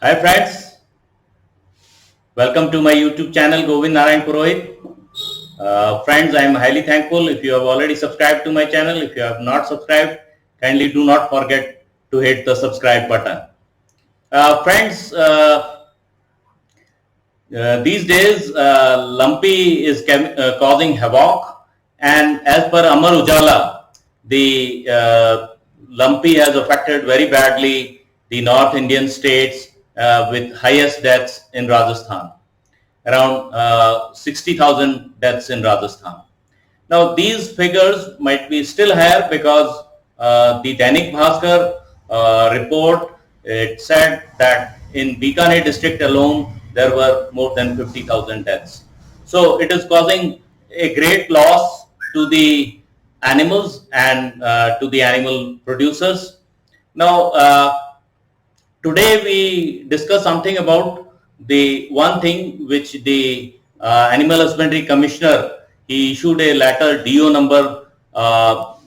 Hi friends, welcome to my YouTube channel Govind Narayan Purohit. Friends, I am highly thankful if you have already subscribed to my channel. If you have not subscribed, kindly do not forget to hit the subscribe button. Friends, these days Lumpy is causing havoc, and as per Amar Ujala, the Lumpy has affected very badly the North Indian states with highest deaths in Rajasthan, around 60,000 deaths in Rajasthan. Now these figures might be still higher because the Dainik Bhaskar report, it said that in Bikaner district alone there were more than 50,000 deaths. So it is causing a great loss to the animals and to the animal producers. Now today we discuss something about the one thing which the Animal Husbandry Commissioner, he issued a letter DO number on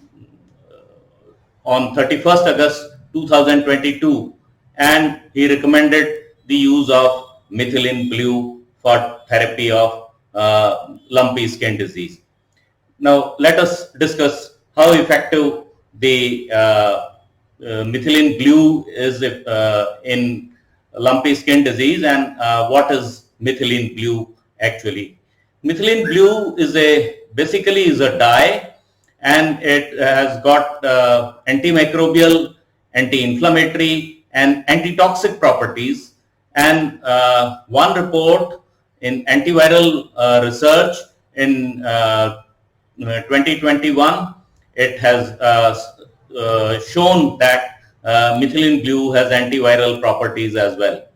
31st August 2022, and he recommended the use of methylene blue for therapy of lumpy skin disease. Now let us discuss how effective the methylene blue is in lumpy skin disease, and what is methylene blue actually. Methylene blue is basically a dye, and it has got antimicrobial, anti-inflammatory and antitoxic properties. And one report in antiviral research in 2021, it has shown that methylene blue has antiviral properties as well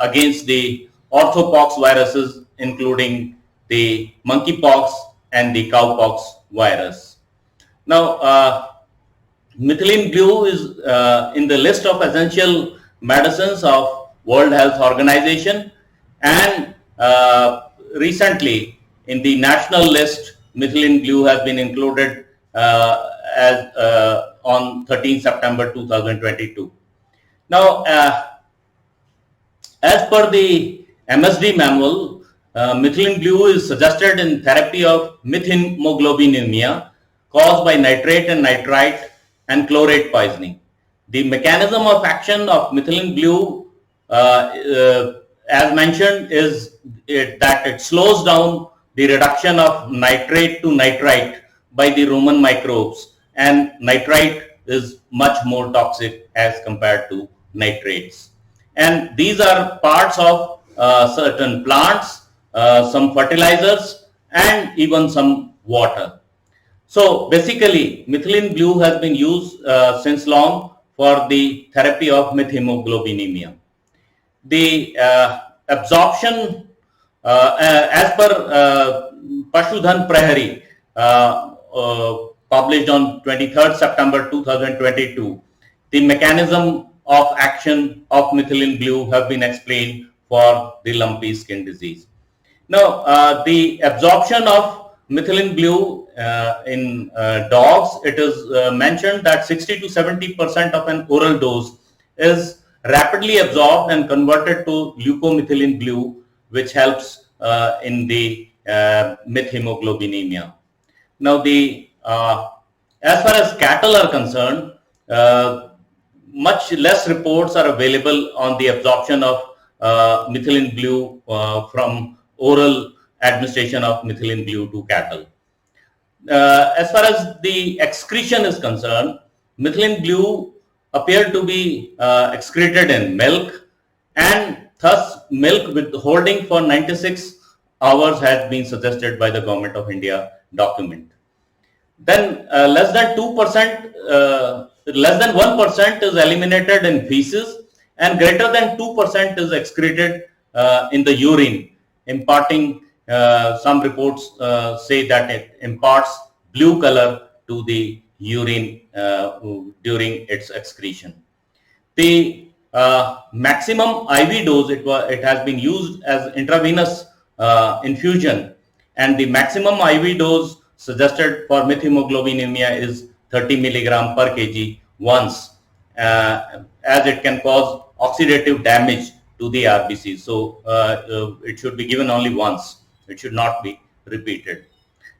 against the orthopox viruses, including the monkeypox and the cowpox virus. Now, methylene blue is in the list of essential medicines of World Health Organization, and recently in the national list, methylene blue has been included as on 13 September 2022. Now, as per the MSD manual, methylene blue is suggested in therapy of methemoglobinemia caused by nitrate and nitrite and chlorate poisoning. The mechanism of action of methylene blue, as mentioned, is that it slows down the reduction of nitrate to nitrite by the Roman microbes, and nitrite is much more toxic as compared to nitrates. And these are parts of certain plants, some fertilizers, and even some water. So basically, methylene blue has been used since long for the therapy of methemoglobinemia. The absorption, as per Pashudhan Prahari, published on 23rd September 2022, the mechanism of action of methylene blue have been explained for the lumpy skin disease. Now, the absorption of methylene blue in dogs, it is mentioned that 60 to 70% of an oral dose is rapidly absorbed and converted to leukomethylene blue, which helps in the methemoglobinemia. Now, as far as cattle are concerned, much less reports are available on the absorption of methylene blue from oral administration of methylene blue to cattle. As far as the excretion is concerned, methylene blue appear to be excreted in milk, and thus milk withholding for 96 hours has been suggested by the Government of India document. Then less than 2%, less than 1% is eliminated in feces, and greater than 2% is excreted in the urine, imparting some reports say that it imparts blue color to the urine during its excretion. The maximum IV dose, it has been used as intravenous infusion, and the maximum IV dose suggested for methemoglobinemia is 30 milligram per kg once, as it can cause oxidative damage to the RBC. So it should be given only once. It should not be repeated.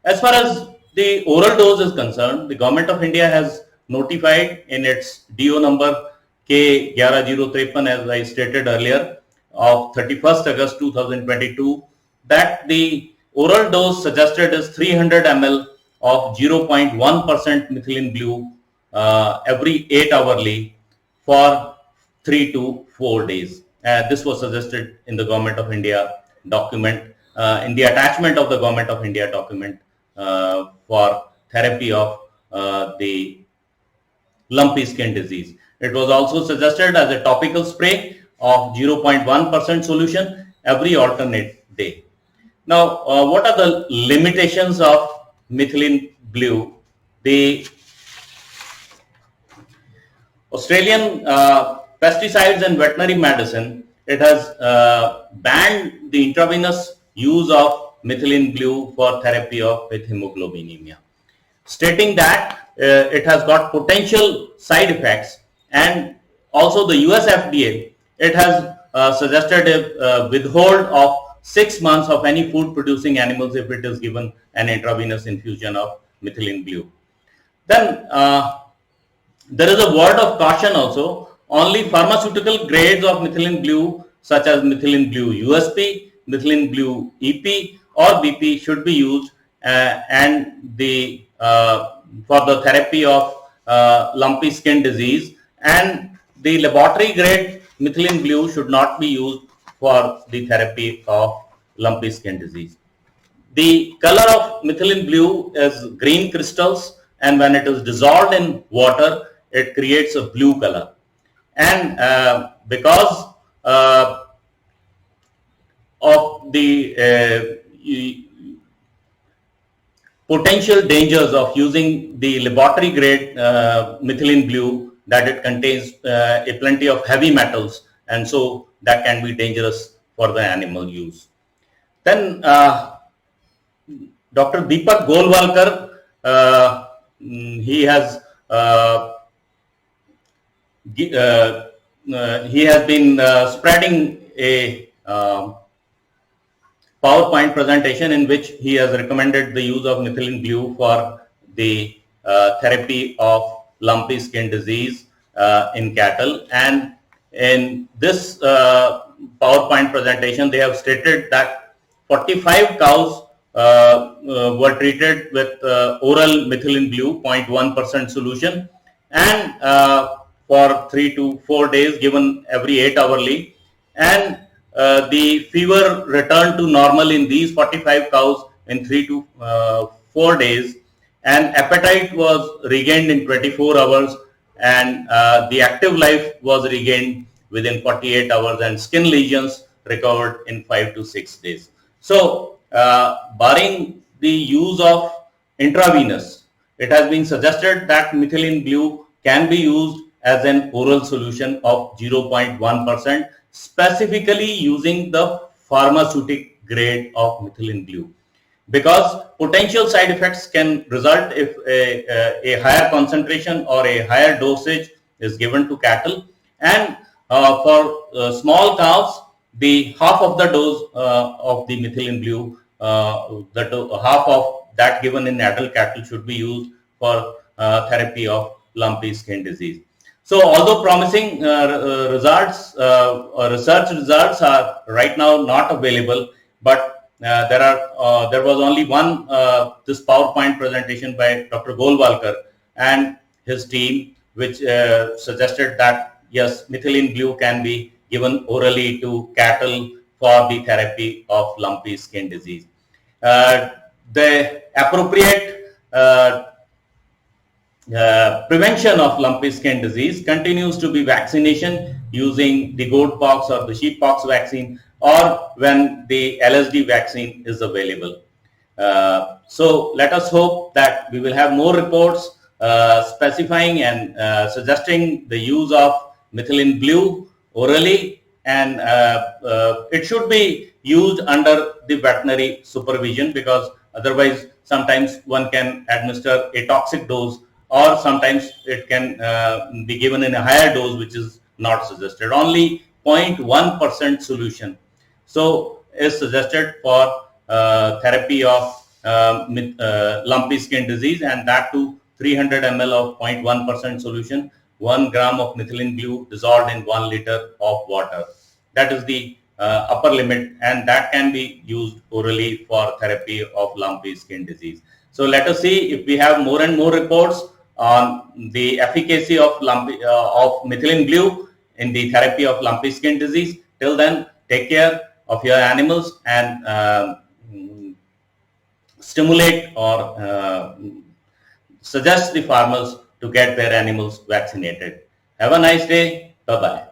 As far as the oral dose is concerned, the Government of India has notified in its DO number K11053, as I stated earlier, of 31st August 2022, that the oral dose suggested is 300 ml of 0.1% methylene blue every 8 hourly for 3 to 4 days. This was suggested in the Government of India document, in the attachment of the Government of India document for therapy of the lumpy skin disease. It was also suggested as a topical spray of 0.1% solution every alternate day. Now, what are the limitations of methylene blue? The Australian Pesticides and Veterinary Medicine, it has banned the intravenous use of methylene blue for therapy of with hemoglobinemia, stating that it has got potential side effects, and also the US FDA, it has suggested a withhold of 6 months of any food producing animals if it is given an intravenous infusion of methylene blue. Then there is a word of caution also. Only pharmaceutical grades of methylene blue such as methylene blue USP, methylene blue EP or BP should be used and the for the therapy of lumpy skin disease, and the laboratory grade methylene blue should not be used for the therapy of lumpy skin disease. The color of methylene blue is green crystals, and when it is dissolved in water, it creates a blue color. And because of the potential dangers of using the laboratory grade methylene blue, that it contains a plenty of heavy metals, and so that can be dangerous for the animal use. Then Dr. Deepak Golwalkar, he has been spreading a PowerPoint presentation in which he has recommended the use of methylene blue for the therapy of lumpy skin disease in cattle. And in this PowerPoint presentation, they have stated that 45 cows were treated with oral methylene blue 0.1% solution, and for 3 to 4 days given every 8 hourly, and the fever returned to normal in these 45 cows in 3 to 4 days, and appetite was regained in 24 hours, and the active life was regained within 48 hours, and skin lesions recovered in 5 to 6 days. So barring the use of intravenous, it has been suggested that methylene blue can be used as an oral solution of 0.1%, specifically using the pharmaceutical grade of methylene blue, because potential side effects can result if a higher concentration or a higher dosage is given to cattle, and for small cows, the half of the dose of the methylene blue, half of that given in adult cattle should be used for therapy of lumpy skin disease. So although promising results or research results are right now not available, but there was only one this PowerPoint presentation by Dr. Golwalkar and his team, which suggested that yes, methylene blue can be given orally to cattle for the therapy of lumpy skin disease. The appropriate prevention of lumpy skin disease continues to be vaccination using the goat pox or the sheep pox vaccine, or when the LSD vaccine is available. So let us hope that we will have more reports specifying and suggesting the use of methylene blue orally, and it should be used under the veterinary supervision, because otherwise sometimes one can administer a toxic dose, or sometimes it can be given in a higher dose which is not suggested. Only 0.1% solution so is suggested for therapy of lumpy skin disease, and that too 300 ml of 0.1% solution, 1 gram of methylene blue dissolved in 1 liter of water. That is the upper limit, and that can be used orally for therapy of lumpy skin disease. So let us see if we have more and more reports on the efficacy of methylene blue in the therapy of lumpy skin disease. Till then, take care of your animals and stimulate or suggest the farmers to get their animals vaccinated. Have a nice day. Bye-bye.